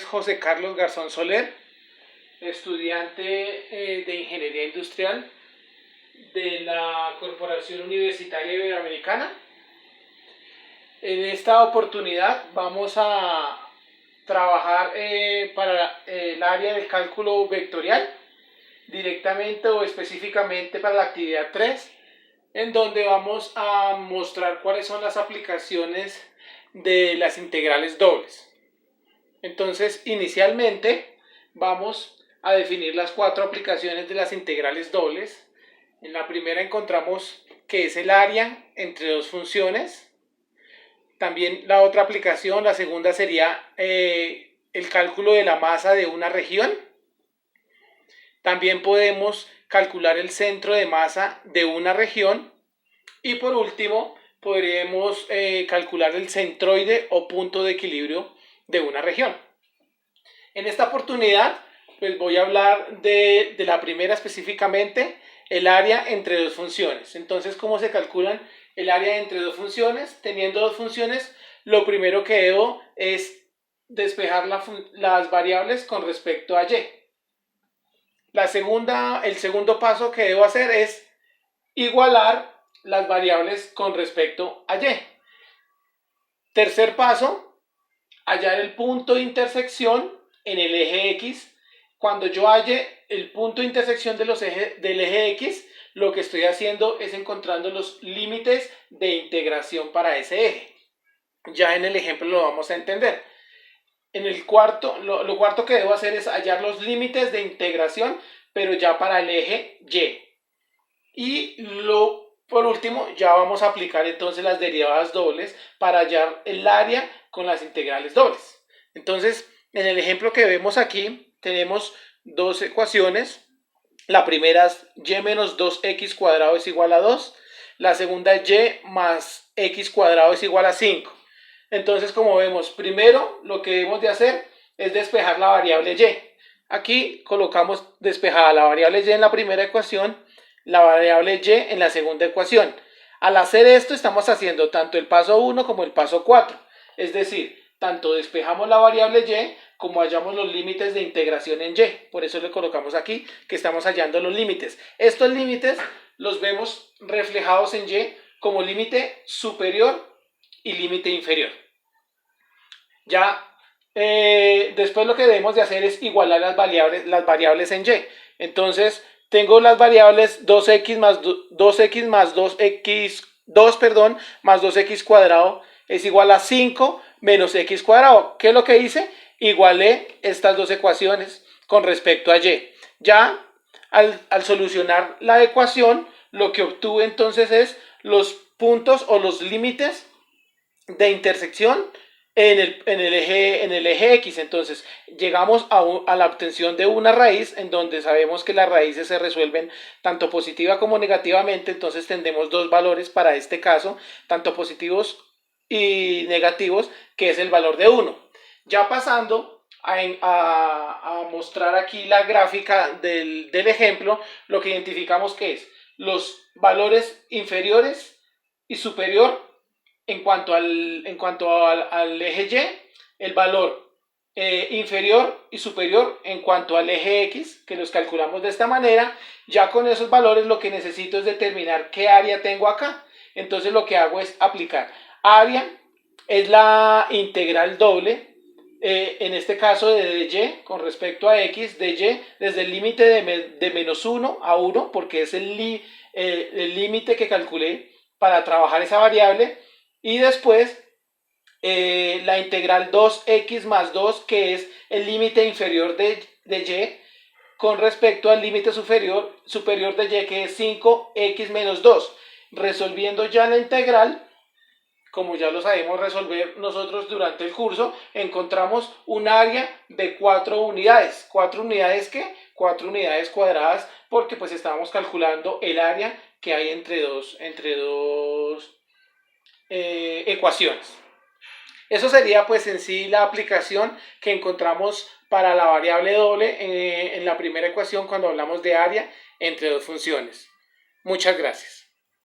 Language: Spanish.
es José Carlos Garzón Soler, estudiante de Ingeniería Industrial de la Corporación Universitaria Iberoamericana. En esta oportunidad vamos a trabajar para el área del cálculo vectorial, directamente o específicamente para la actividad 3, en donde vamos a mostrar cuáles son las aplicaciones de las integrales dobles. Entonces, inicialmente vamos a definir las 4 aplicaciones de las integrales dobles. En la primera encontramos que es el área entre dos funciones. También la otra aplicación, la segunda, sería el cálculo de la masa de una región. También podemos calcular el centro de masa de una región. Y por último, podremos calcular el centroide o punto de equilibrio de una región. En esta oportunidad, pues voy a hablar de la primera específicamente, el área entre dos funciones. Entonces, ¿cómo se calculan el área entre dos funciones? Teniendo dos funciones, lo primero que debo es despejar las variables con respecto a y. El segundo paso que debo hacer es igualar las variables con respecto a y. Tercer paso, hallar el punto de intersección en el eje X. Cuando yo halle el punto de intersección del eje X, lo que estoy haciendo es encontrando los límites de integración para ese eje. Ya en el ejemplo lo vamos a entender. En el lo cuarto que debo hacer es hallar los límites de integración, pero ya para el eje Y. Y por último, ya vamos a aplicar entonces las derivadas dobles para hallar el área con las integrales dobles. Entonces, en el ejemplo que vemos aquí, tenemos dos ecuaciones. La primera es y menos 2x cuadrado es igual a 2. La segunda es y más x cuadrado es igual a 5. Entonces, como vemos, primero lo que debemos de hacer es despejar la variable y. Aquí colocamos despejada la variable y en la primera ecuación, la variable y en la segunda ecuación. Al hacer esto, estamos haciendo tanto el paso 1 como el paso 4. Es decir, tanto despejamos la variable y como hallamos los límites de integración en y. Por eso le colocamos aquí que estamos hallando los límites. Estos límites los vemos reflejados en y como límite superior y límite inferior. Ya después lo que debemos de hacer es igualar las variables en y. Entonces tengo las variables 2x más 2x más 2x, más 2x cuadrado es igual a 5 menos x cuadrado. ¿Qué es lo que hice? Igualé estas dos ecuaciones con respecto a y. Ya al solucionar la ecuación, lo que obtuve entonces es los puntos o los límites de intersección en el eje X. Entonces llegamos a la obtención de una raíz en donde sabemos que las raíces se resuelven tanto positiva como negativamente. Entonces tendremos dos valores para este caso, tanto positivos y negativos, que es el valor de 1. Ya pasando a mostrar aquí la gráfica del ejemplo, lo que identificamos que es los valores inferiores y superior en cuanto al eje Y, el valor inferior y superior en cuanto al eje X, que los calculamos de esta manera. Ya con esos valores lo que necesito es determinar qué área tengo acá. Entonces lo que hago es aplicar área, es la integral doble, en este caso de y con respecto a x, de y desde el límite de menos 1 a 1, porque es el límite que calculé para trabajar esa variable. Y después la integral 2x más 2, que es el límite inferior de y con respecto al límite superior de y, que es 5x menos 2. Resolviendo ya la integral, como ya lo sabemos resolver nosotros durante el curso, encontramos un área de 4 unidades. ¿4 unidades qué? 4 unidades cuadradas, porque pues estábamos calculando el área que hay entre dos ecuaciones. Eso sería pues en sí la aplicación que encontramos para la variable doble en la primera ecuación cuando hablamos de área entre dos funciones. Muchas gracias.